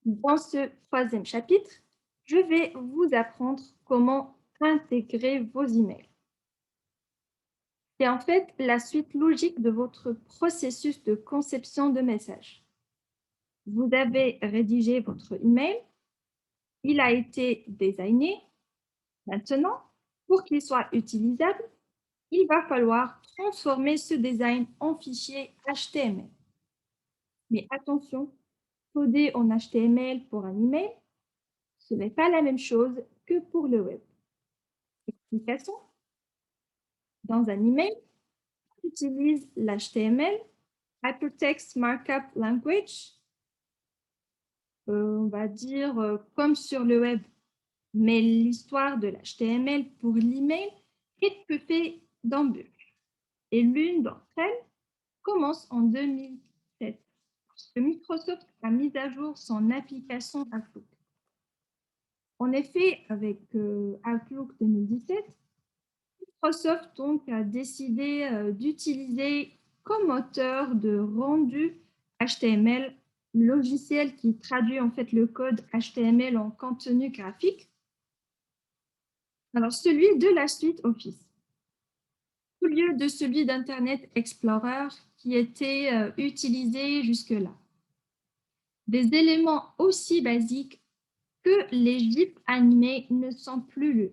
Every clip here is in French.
Dans ce troisième chapitre, je vais vous apprendre comment intégrer vos emails. C'est en fait la suite logique de votre processus de conception de messages. Vous avez rédigé votre email, il a été designé. Maintenant, pour qu'il soit utilisable, il va falloir transformer ce design en fichier HTML. Mais attention, coder en HTML pour un email, ce n'est pas la même chose que pour le web. Explication. Dans un email, on utilise l'HTML, Hypertext Markup Language, on va dire comme sur le web. Mais l'histoire de l'HTML pour l'email est peu faite d'embûches. Et l'une d'entre elles commence en 2007, lorsque Microsoft a mis à jour son application Outlook. En effet, avec Outlook 2017, Microsoft donc a décidé d'utiliser comme moteur de rendu HTML le logiciel qui traduit en fait le code HTML en contenu graphique. Alors celui de la suite Office, au lieu de celui d'Internet Explorer qui était utilisé jusque-là. Des éléments aussi basiques que les GIFs animés ne sont plus lus.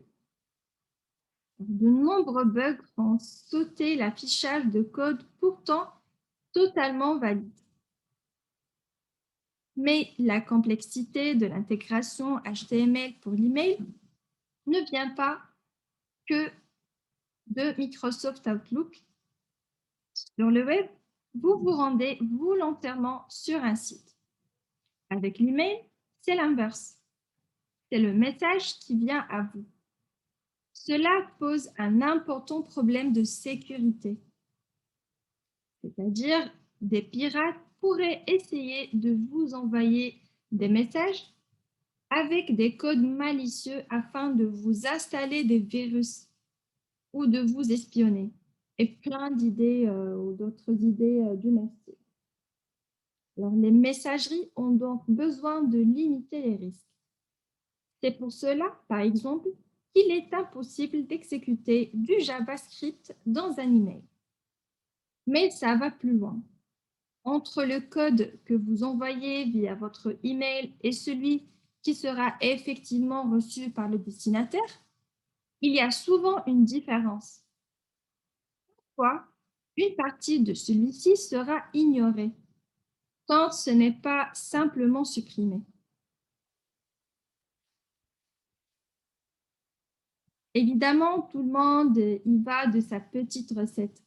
De nombreux bugs font sauter l'affichage de code pourtant totalement valide. Mais la complexité de l'intégration HTML pour l'email ne vient pas que de Microsoft Outlook. Sur le web, vous vous rendez volontairement sur un site. Avec l'email, c'est l'inverse. C'est le message qui vient à vous. Cela pose un important problème de sécurité. C'est-à-dire, des pirates pourraient essayer de vous envoyer des messages avec des codes malicieux afin de vous installer des virus ou de vous espionner. Et plein d'idées ou d'autres idées du même style. Alors, les messageries ont donc besoin de limiter les risques. C'est pour cela, par exemple, qu'il est impossible d'exécuter du JavaScript dans un email. Mais ça va plus loin. Entre le code que vous envoyez via votre email et celui qui sera effectivement reçu par le destinataire, il y a souvent une différence. Parfois, une partie de celui-ci sera ignorée, quand ce n'est pas simplement supprimé. Évidemment, tout le monde y va de sa petite recette.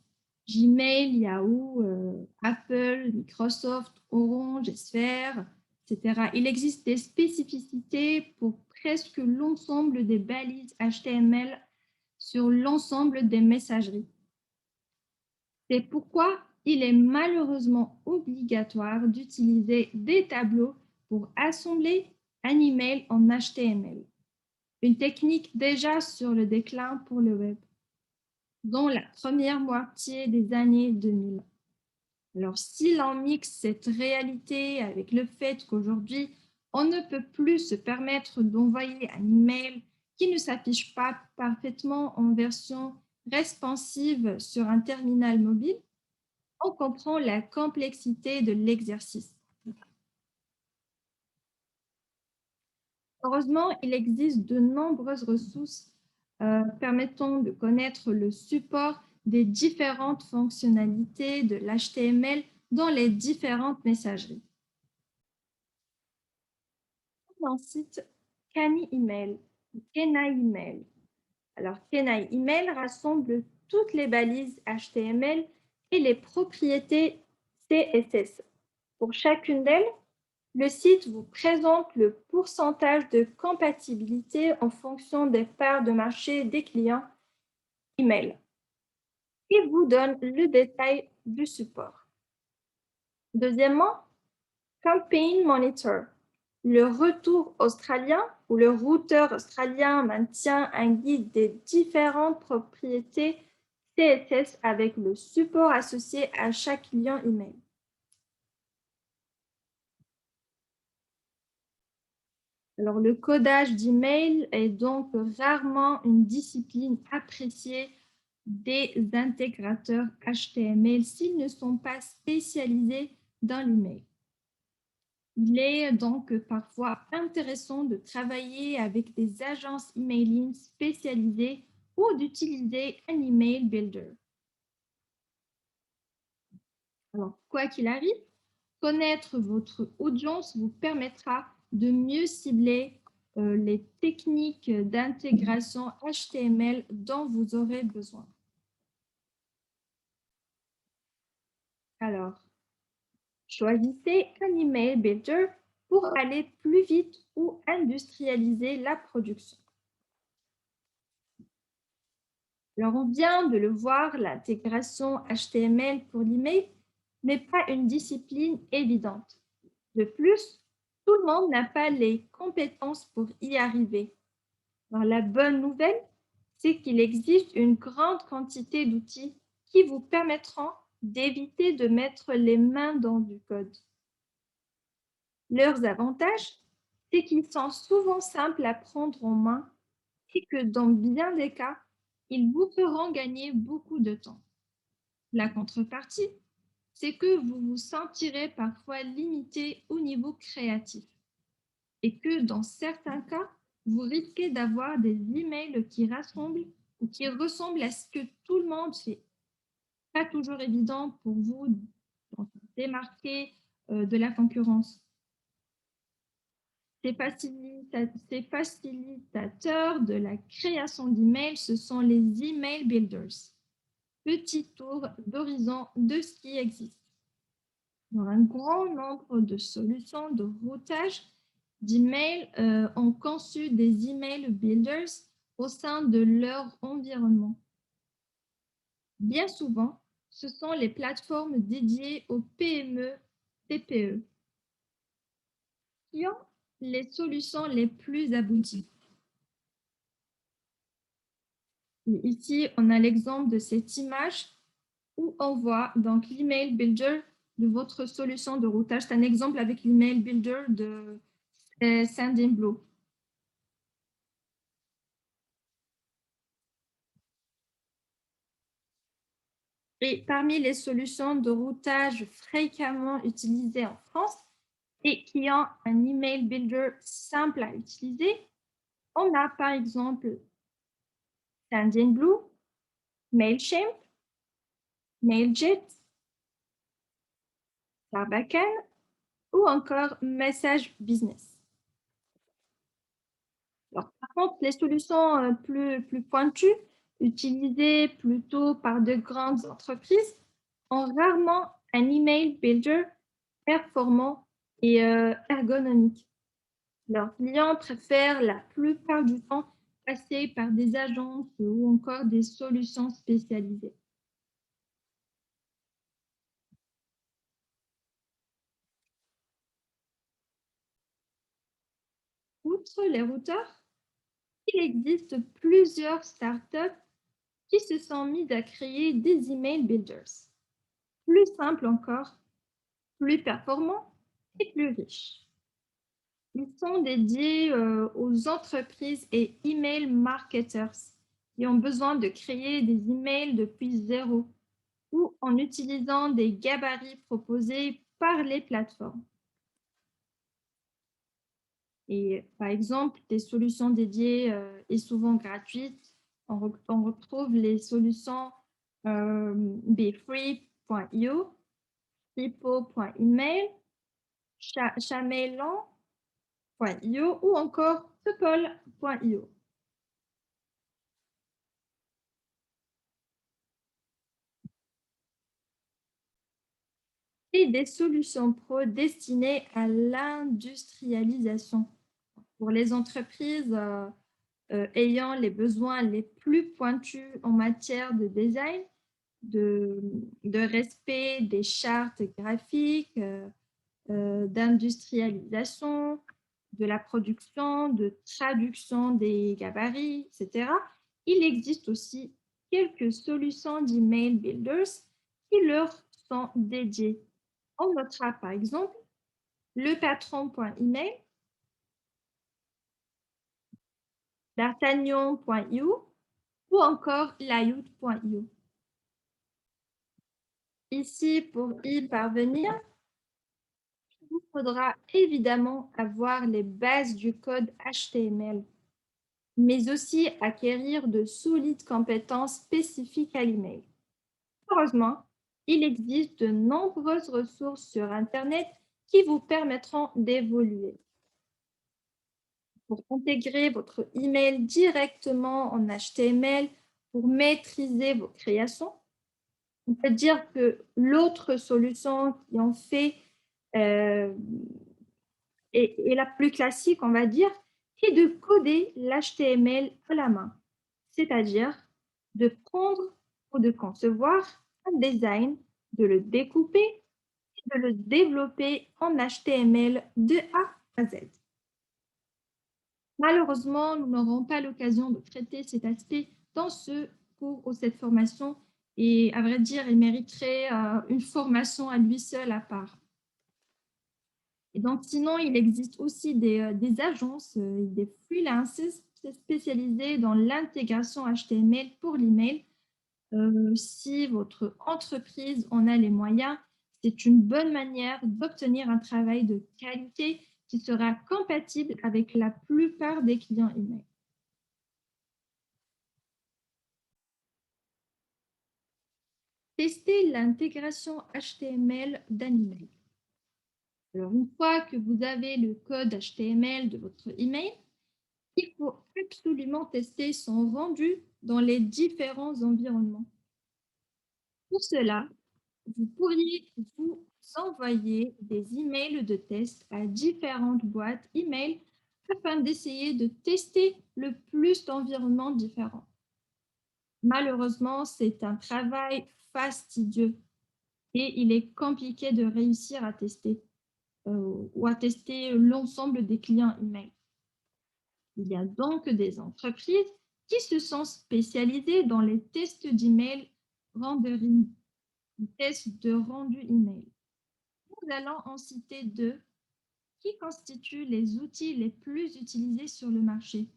Gmail, Yahoo, Apple, Microsoft, Orange, Sphere, etc. Il existe des spécificités pour presque l'ensemble des balises HTML sur l'ensemble des messageries. C'est pourquoi il est malheureusement obligatoire d'utiliser des tableaux pour assembler un email en HTML. Une technique déjà sur le déclin pour le web, dans la première moitié des années 2000. Alors, si l'on mixe cette réalité avec le fait qu'aujourd'hui, on ne peut plus se permettre d'envoyer un email qui ne s'affiche pas parfaitement en version responsive sur un terminal mobile, on comprend la complexité de l'exercice. Heureusement, il existe de nombreuses ressources permettant de connaître le support des différentes fonctionnalités de l'HTML dans les différentes messageries. On cite Kani Email, Kenai Email. Alors, Kenai Email rassemble toutes les balises HTML et les propriétés CSS. Pour chacune d'elles, le site vous présente le pourcentage de compatibilité en fonction des parts de marché des clients email et vous donne le détail du support. Deuxièmement, Campaign Monitor. Le retour australien ou le routeur australien maintient un guide des différentes propriétés CSS avec le support associé à chaque client email. Alors, le codage d'email est donc rarement une discipline appréciée des intégrateurs HTML s'ils ne sont pas spécialisés dans l'email. Il est donc parfois intéressant de travailler avec des agences emailing spécialisées ou d'utiliser un email builder. Alors, quoi qu'il arrive, connaître votre audience vous permettra de mieux cibler les techniques d'intégration HTML dont vous aurez besoin. Alors, choisissez un email builder pour aller plus vite ou industrialiser la production. Alors, on vient de le voir, l'intégration HTML pour l'email n'est pas une discipline évidente. De plus, tout le monde n'a pas les compétences pour y arriver. Alors, la bonne nouvelle, c'est qu'il existe une grande quantité d'outils qui vous permettront d'éviter de mettre les mains dans du code. Leurs avantages, c'est qu'ils sont souvent simples à prendre en main et que dans bien des cas, ils vous feront gagner beaucoup de temps. La contrepartie, c'est que vous vous sentirez parfois limité au niveau créatif et que dans certains cas, vous risquez d'avoir des emails qui rassemblent ou qui ressemblent à ce que tout le monde fait. Pas toujours évident pour vous de vous démarquer de la concurrence. Ces facilitateurs de la création d'emails, ce sont les email builders. Petit tour d'horizon de ce qui existe. Dans un grand nombre de solutions de routage d'emails ont conçu des email builders au sein de leur environnement. Bien souvent, ce sont les plateformes dédiées aux PME, TPE qui ont les solutions les plus abouties. Et ici, on a l'exemple de cette image où on voit donc l'email builder de votre solution de routage. C'est un exemple avec l'email builder de Sendinblue. Et parmi les solutions de routage fréquemment utilisées en France et qui ont un email builder simple à utiliser, on a par exemple Sendinblue, Mailchimp, Mailjet, Sarbacane ou encore Message Business. Alors, par contre, les solutions plus pointues, utilisées plutôt par de grandes entreprises, ont rarement un email builder performant et ergonomique. Leurs clients préfèrent la plupart du temps passer par des agences ou encore des solutions spécialisées. Outre les routeurs, il existe plusieurs startups qui se sont mises à créer des email builders. Plus simples encore, plus performants et plus riches. Ils sont dédiés aux entreprises et email marketers qui ont besoin de créer des emails depuis zéro ou en utilisant des gabarits proposés par les plateformes. Et par exemple, des solutions dédiées et souvent gratuites, on retrouve les solutions befree.io, Ripo.email, Chamelon.io ou encore Tupol.io. Et des solutions pro destinées à l'industrialisation. Pour les entreprises ayant les besoins les plus pointus en matière de design, de respect des chartes graphiques, d'industrialisation, de la production, de traduction des gabarits, etc. Il existe aussi quelques solutions d'email builders qui leur sont dédiées. On notera par exemple le patron.email d'artagnan.io ou encore layout.io. Ici, pour y parvenir, il vous faudra évidemment avoir les bases du code HTML, mais aussi acquérir de solides compétences spécifiques à l'email. Heureusement, il existe de nombreuses ressources sur Internet qui vous permettront d'évoluer. Pour intégrer votre email directement en HTML, pour maîtriser vos créations, on peut dire que l'autre solution qui en fait est la plus classique, on va dire, est de coder l'HTML à la main, c'est-à-dire de prendre ou de concevoir un design, de le découper et de le développer en HTML de A à Z. Malheureusement, nous n'aurons pas l'occasion de traiter cet aspect dans ce cours ou cette formation et à vrai dire, il mériterait une formation à lui seul à part. Et donc, sinon, il existe aussi des agences, des freelances spécialisés dans l'intégration HTML pour l'email. Si votre entreprise en a les moyens, c'est une bonne manière d'obtenir un travail de qualité qui sera compatible avec la plupart des clients email. Tester l'intégration HTML d'un email. Alors, une fois que vous avez le code HTML de votre email, il faut absolument tester son rendu dans les différents environnements. Pour cela, vous pourriez vous envoyer des emails de test à différentes boîtes email afin d'essayer de tester le plus d'environnements différents. Malheureusement, c'est un travail fastidieux et il est compliqué de réussir à tester ou à tester l'ensemble des clients email. Il y a donc des entreprises qui se sont spécialisées dans les tests d'email rendering, les tests de rendu email. Nous allons en citer deux qui constituent les outils les plus utilisés sur le marché.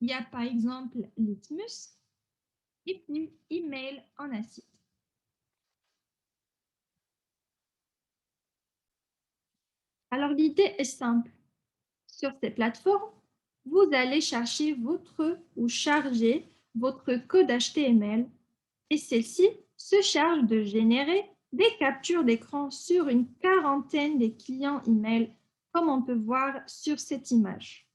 Il y a par exemple Litmus et puis Email en acide. Alors l'idée est simple. Sur ces plateformes, vous allez chercher ou charger votre code HTML et celle-ci se charge de générer des captures d'écran sur une quarantaine de clients email, comme on peut voir sur cette image.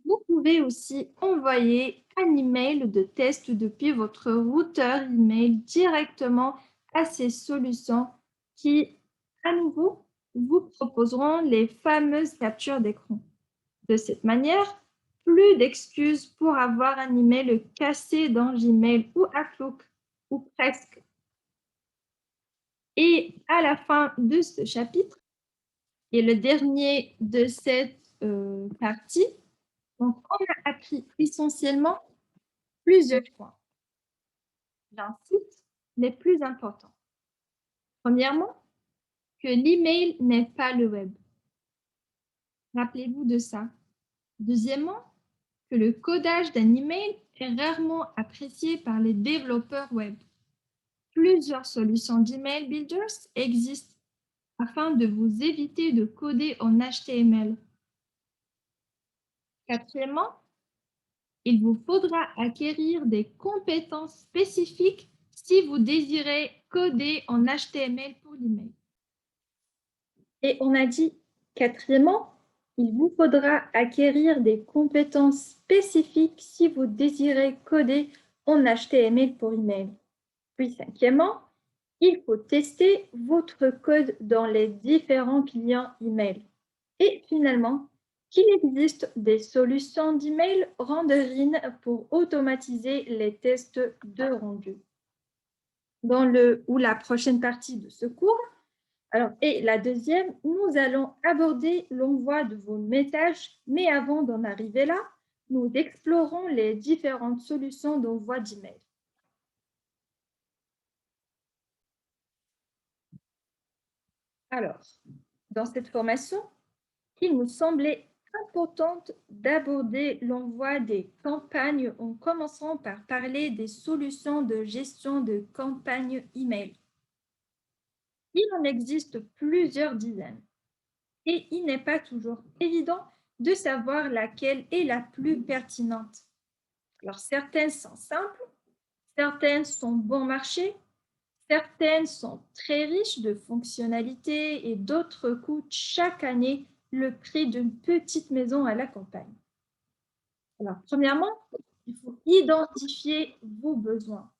Vous pouvez aussi envoyer un email de test depuis votre routeur email directement à ces solutions qui, à nouveau, vous proposeront les fameuses captures d'écran. De cette manière, plus d'excuses pour avoir un email cassé dans Gmail ou Outlook, ou presque. Et à la fin de ce chapitre, et le dernier de cette partie, donc on a appris essentiellement plusieurs points. J'incite les plus importants. Premièrement, que l'email n'est pas le web. Rappelez-vous de ça. Deuxièmement, que le codage d'un email est rarement apprécié par les développeurs web. Plusieurs solutions d'email builders existent afin de vous éviter de coder en HTML. Quatrièmement, il vous faudra acquérir des compétences spécifiques si vous désirez coder en HTML pour l'email. Et on a dit, quatrièmement, il vous faudra acquérir des compétences spécifiques si vous désirez coder en HTML pour email. Puis cinquièmement, il faut tester votre code dans les différents clients email. Et finalement, qu'il existe des solutions d'email rendering pour automatiser les tests de rendu. Dans la prochaine partie de ce cours, et la deuxième, nous allons aborder l'envoi de vos messages, mais avant d'en arriver là, nous explorons les différentes solutions d'envoi d'email. Alors, dans cette formation, il nous semblait important d'aborder l'envoi des campagnes en commençant par parler des solutions de gestion de campagnes email. Il en existe plusieurs dizaines et il n'est pas toujours évident de savoir laquelle est la plus pertinente. Alors, certaines sont simples, certaines sont bon marché, certaines sont très riches de fonctionnalités et d'autres coûtent chaque année le prix d'une petite maison à la campagne. Alors, premièrement, il faut identifier vos besoins.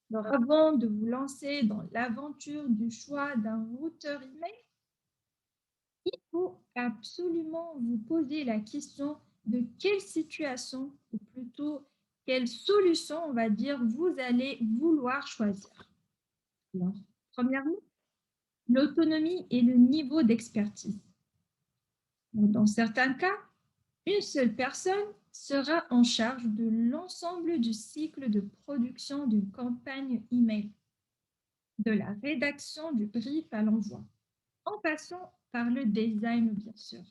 Alors, avant de vous lancer dans l'aventure du choix d'un routeur email, il faut absolument vous poser la question de quelle situation, ou plutôt quelle solution, on va dire, vous allez vouloir choisir. Alors, premièrement, l'autonomie et le niveau d'expertise. Dans certains cas, une seule personne sera en charge de l'ensemble du cycle de production d'une campagne email, de la rédaction du brief à l'envoi, en passant par le design, bien sûr.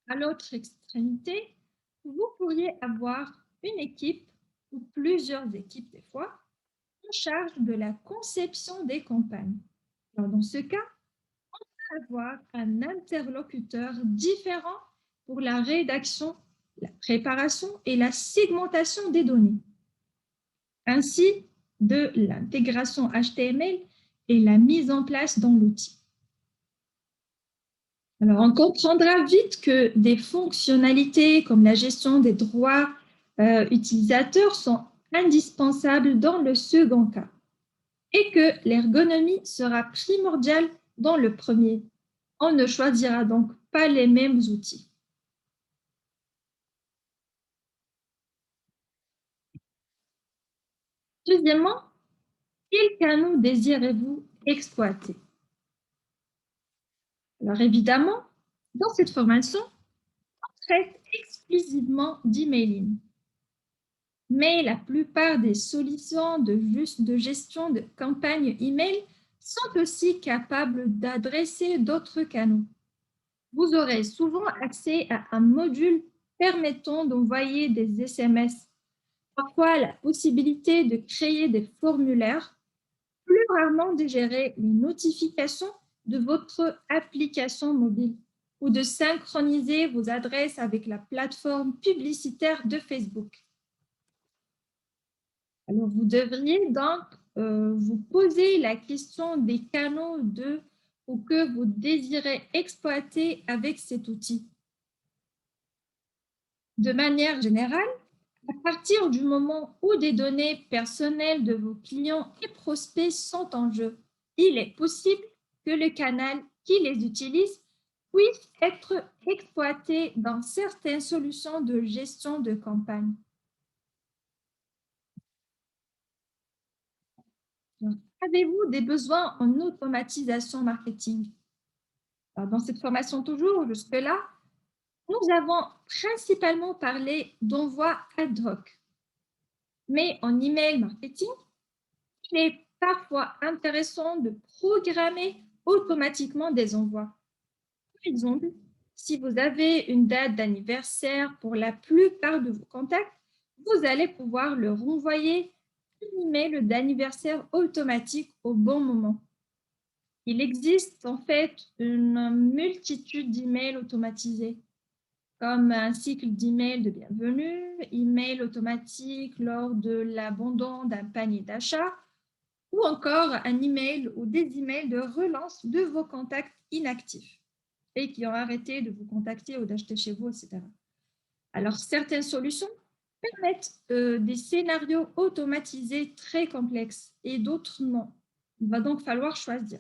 À l'autre extrémité, vous pourriez avoir une équipe ou plusieurs équipes des fois en charge de la conception des campagnes. Alors, dans ce cas, avoir un interlocuteur différent pour la rédaction, la préparation et la segmentation des données, ainsi de l'intégration HTML et la mise en place dans l'outil. Alors, on comprendra vite que des fonctionnalités comme la gestion des droits utilisateurs sont indispensables dans le second cas et que l'ergonomie sera primordiale dans le premier. On ne choisira donc pas les mêmes outils. Deuxièmement, quels canaux désirez-vous exploiter? Alors évidemment, dans cette formation, on traite exclusivement d'emailing. Mais la plupart des solutions de gestion de campagne email sont aussi capables d'adresser d'autres canaux. Vous aurez souvent accès à un module permettant d'envoyer des SMS, parfois la possibilité de créer des formulaires, plus rarement de gérer les notifications de votre application mobile ou de synchroniser vos adresses avec la plateforme publicitaire de Facebook. Alors, vous devriez donc vous poser la question des canaux ou que vous désirez exploiter avec cet outil. De manière générale, à partir du moment où des données personnelles de vos clients et prospects sont en jeu, il est possible que le canal qui les utilise puisse être exploité dans certaines solutions de gestion de campagne. Avez-vous des besoins en automatisation marketing? Alors, dans cette formation toujours, jusque-là, nous avons principalement parlé d'envoi ad hoc. Mais en email marketing, il est parfois intéressant de programmer automatiquement des envois. Par exemple, si vous avez une date d'anniversaire pour la plupart de vos contacts, vous allez pouvoir leur envoyer un email d'anniversaire automatique au bon moment. Il existe en fait une multitude d'emails automatisés, comme un cycle d'emails de bienvenue, email automatique lors de l'abandon d'un panier d'achat, ou encore un email ou des emails de relance de vos contacts inactifs et qui ont arrêté de vous contacter ou d'acheter chez vous, etc. Alors, certaines solutions permettent des scénarios automatisés très complexes et d'autres non. Il va donc falloir choisir.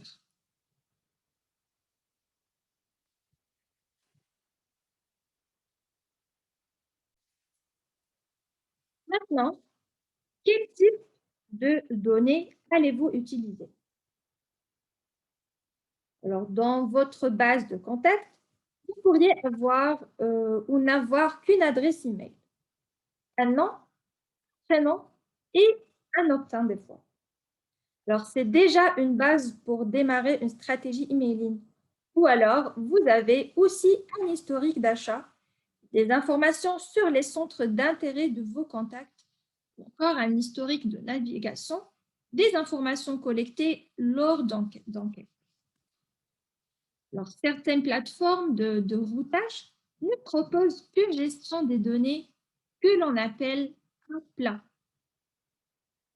Maintenant, quel type de données allez-vous utiliser? Alors, dans votre base de contacts, vous pourriez avoir ou n'avoir qu'une adresse email, un nom, prénom et un opt-in des fois. Alors, c'est déjà une base pour démarrer une stratégie emailing. Ou alors, vous avez aussi un historique d'achat, des informations sur les centres d'intérêt de vos contacts, ou encore un historique de navigation, des informations collectées lors d'enquêtes. Alors, certaines plateformes de routage ne proposent qu'une gestion des données que l'on appelle un plat,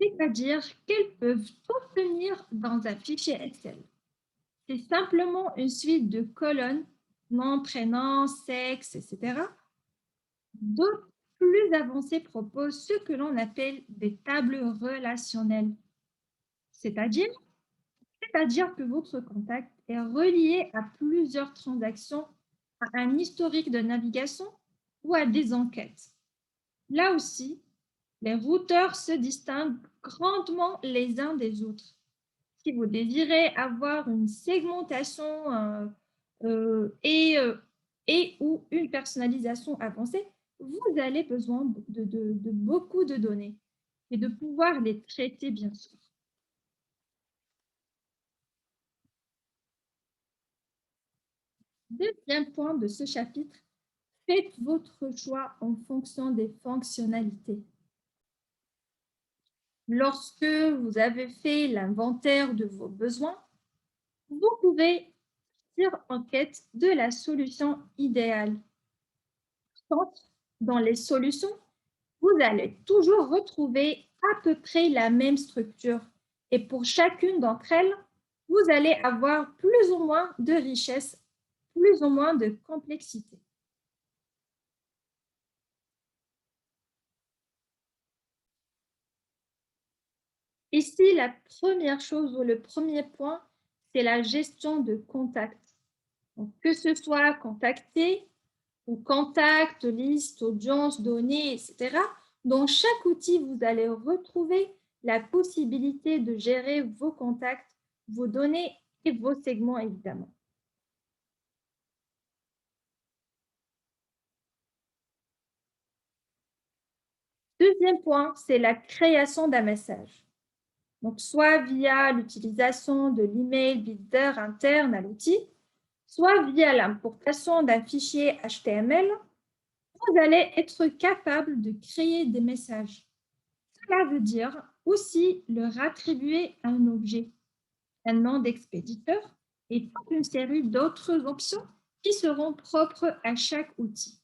c'est-à-dire qu'elles peuvent tout tenir dans un fichier Excel. C'est simplement une suite de colonnes, nom, prénom, sexe, etc. D'autres plus avancés proposent ce que l'on appelle des tables relationnelles, c'est-à-dire c'est-à-dire que votre contact est relié à plusieurs transactions, à un historique de navigation ou à des enquêtes. Là aussi, les routeurs se distinguent grandement les uns des autres. Si vous désirez avoir une segmentation et ou une personnalisation avancée, vous allez besoin de beaucoup de données et de pouvoir les traiter, bien sûr. Deuxième point de ce chapitre, faites votre choix en fonction des fonctionnalités. Lorsque vous avez fait l'inventaire de vos besoins, vous pouvez partir en quête de la solution idéale. Dans les solutions, vous allez toujours retrouver à peu près la même structure. Et pour chacune d'entre elles, vous allez avoir plus ou moins de richesse, plus ou moins de complexité. Ici, la première chose ou le premier point, c'est la gestion de contact. Donc, que ce soit contacter ou contact, liste, audience, données, etc. Dans chaque outil, vous allez retrouver la possibilité de gérer vos contacts, vos données et vos segments, évidemment. Deuxième point, c'est la création d'un message. Donc, soit via l'utilisation de l'email builder interne à l'outil, soit via l'importation d'un fichier HTML, vous allez être capable de créer des messages. Cela veut dire aussi leur attribuer un objet, un nom d'expéditeur et toute une série d'autres options qui seront propres à chaque outil.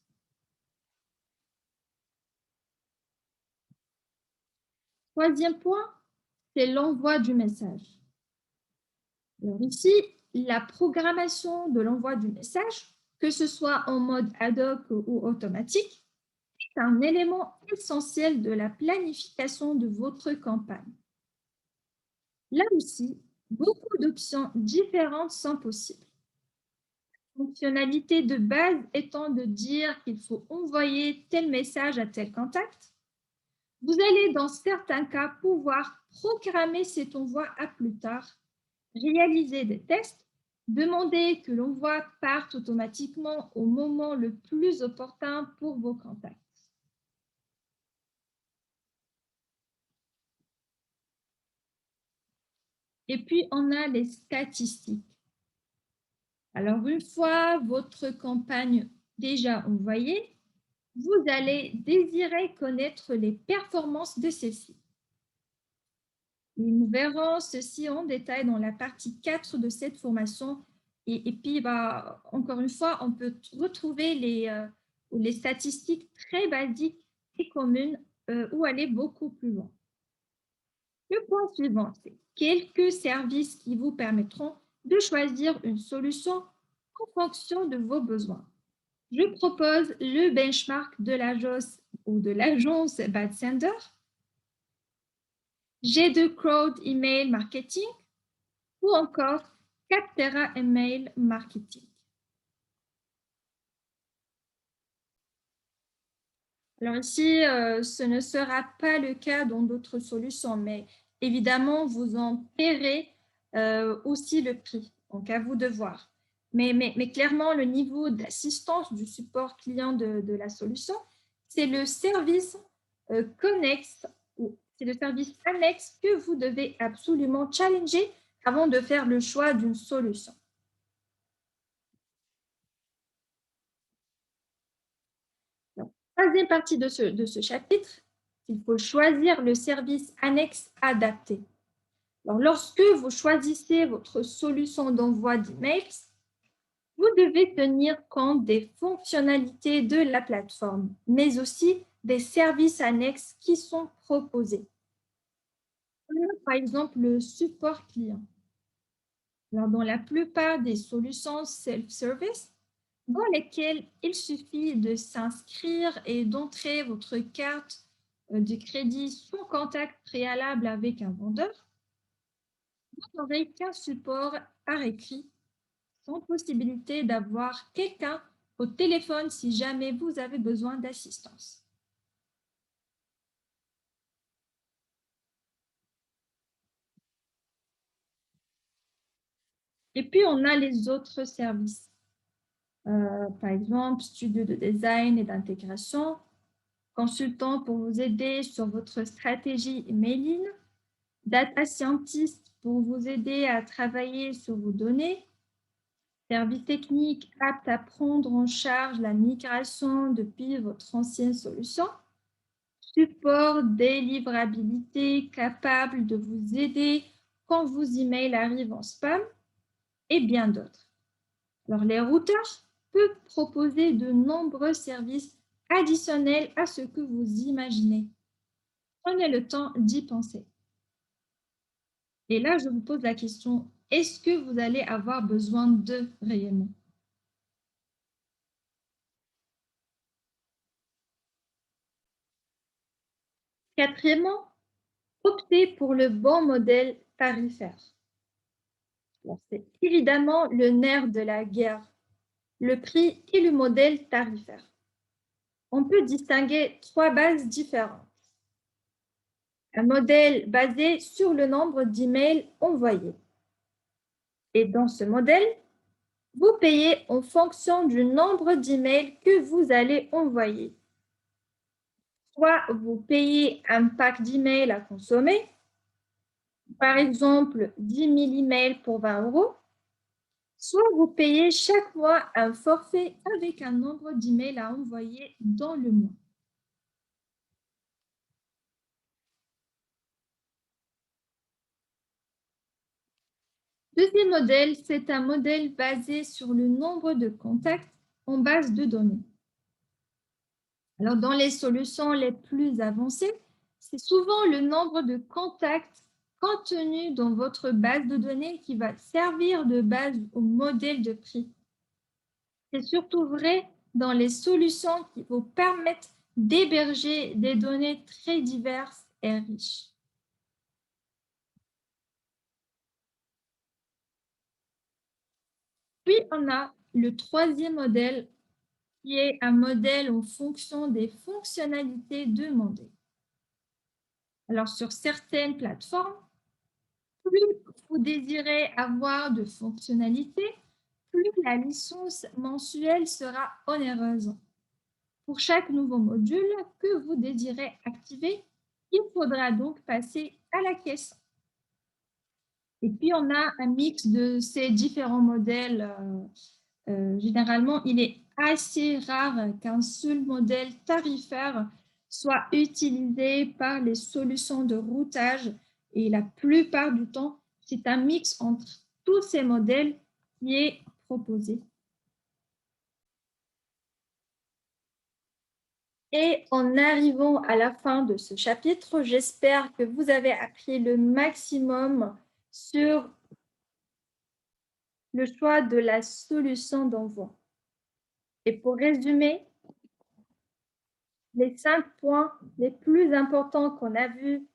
Troisième point, c'est l'envoi du message. Alors ici, la programmation de l'envoi du message, que ce soit en mode ad hoc ou automatique, est un élément essentiel de la planification de votre campagne. Là aussi, beaucoup d'options différentes sont possibles. La fonctionnalité de base étant de dire qu'il faut envoyer tel message à tel contact, vous allez dans certains cas pouvoir programmer cet envoi à plus tard, réaliser des tests, demander que l'envoi parte automatiquement au moment le plus opportun pour vos contacts. Et puis, on a les statistiques. Alors, une fois votre campagne déjà envoyée, vous allez désirer connaître les performances de celle-ci. Nous verrons ceci en détail dans la partie 4 de cette formation. Et puis, encore une fois, on peut retrouver les statistiques très basiques et communes ou aller beaucoup plus loin. Le point suivant, c'est quelques services qui vous permettront de choisir une solution en fonction de vos besoins. Je propose le benchmark de l'agence ou de l'agence Bad Sender. G2 Crowd Email Marketing ou encore Capterra Email Marketing. Alors ici, ce ne sera pas le cas dans d'autres solutions, mais évidemment, vous en paierez aussi le prix. Donc, à vous de voir. Mais clairement, le niveau d'assistance du support client de la solution, c'est le service connexe, c'est le service annexe que vous devez absolument challenger avant de faire le choix d'une solution. Donc, troisième partie de ce chapitre, il faut choisir le service annexe adapté. Alors, lorsque vous choisissez votre solution d'envoi d'emails, vous devez tenir compte des fonctionnalités de la plateforme, mais aussi des services annexes qui sont proposés. Par exemple, le support client. Alors, dans la plupart des solutions self-service, dans lesquelles il suffit de s'inscrire et d'entrer votre carte de crédit sans contact préalable avec un vendeur, vous n'aurez qu'un support par écrit, sans possibilité d'avoir quelqu'un au téléphone si jamais vous avez besoin d'assistance. Et puis, on a les autres services. Par exemple, studio de design et d'intégration, consultant pour vous aider sur votre stratégie emailing, data scientist pour vous aider à travailler sur vos données, service technique apte à prendre en charge la migration depuis votre ancienne solution, support délivrabilité capable de vous aider quand vos emails arrivent en spam et bien d'autres. Alors, les routeurs peuvent proposer de nombreux services additionnels à ce que vous imaginez. Prenez le temps d'y penser. Et là, je vous pose la question, est-ce que vous allez avoir besoin d'eux réellement? Quatrièmement, optez pour le bon modèle tarifaire. C'est évidemment le nerf de la guerre, le prix et le modèle tarifaire. On peut distinguer trois bases différentes. Un modèle basé sur le nombre d'emails envoyés. Et dans ce modèle, vous payez en fonction du nombre d'emails que vous allez envoyer. Soit vous payez un pack d'emails à consommer, par exemple 10 000 emails pour 20 €, soit vous payez chaque mois un forfait avec un nombre d'emails à envoyer dans le mois. Deuxième modèle, c'est un modèle basé sur le nombre de contacts en base de données. Alors, dans les solutions les plus avancées, c'est souvent le nombre de contacts contenus dans votre base de données qui va servir de base au modèle de prix. C'est surtout vrai dans les solutions qui vous permettent d'héberger des données très diverses et riches. Puis, on a le troisième modèle qui est un modèle en fonction des fonctionnalités demandées. Alors, sur certaines plateformes, plus vous désirez avoir de fonctionnalités, plus la licence mensuelle sera onéreuse. Pour chaque nouveau module que vous désirez activer, il faudra donc passer à la caisse. Et puis, on a un mix de ces différents modèles. Généralement, il est assez rare qu'un seul modèle tarifaire soit utilisé par les solutions de routage et la plupart du temps, c'est un mix entre tous ces modèles qui est proposé. Et en arrivant à la fin de ce chapitre, j'espère que vous avez appris le maximum sur le choix de la solution d'envoi. Et pour résumer, les 5 points les plus importants qu'on a vus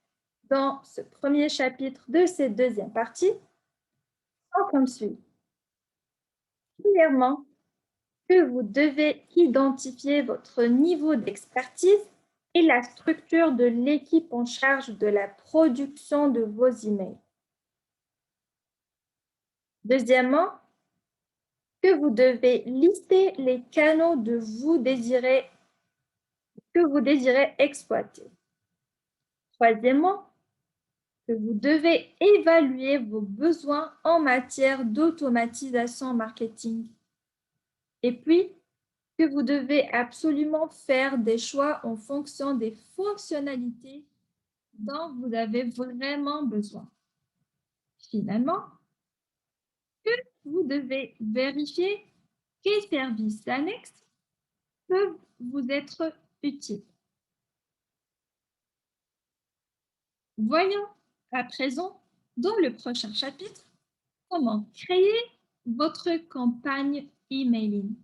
dans ce premier chapitre de cette deuxième partie sont comme suit. Premièrement, que vous devez identifier votre niveau d'expertise et la structure de l'équipe en charge de la production de vos emails. Deuxièmement, que vous devez lister les canaux que vous désirez exploiter. Troisièmement, que vous devez évaluer vos besoins en matière d'automatisation marketing. Et puis, que vous devez absolument faire des choix en fonction des fonctionnalités dont vous avez vraiment besoin. Finalement, vous devez vérifier quels services annexes peuvent vous être utiles. Voyons à présent, dans le prochain chapitre, comment créer votre campagne emailing.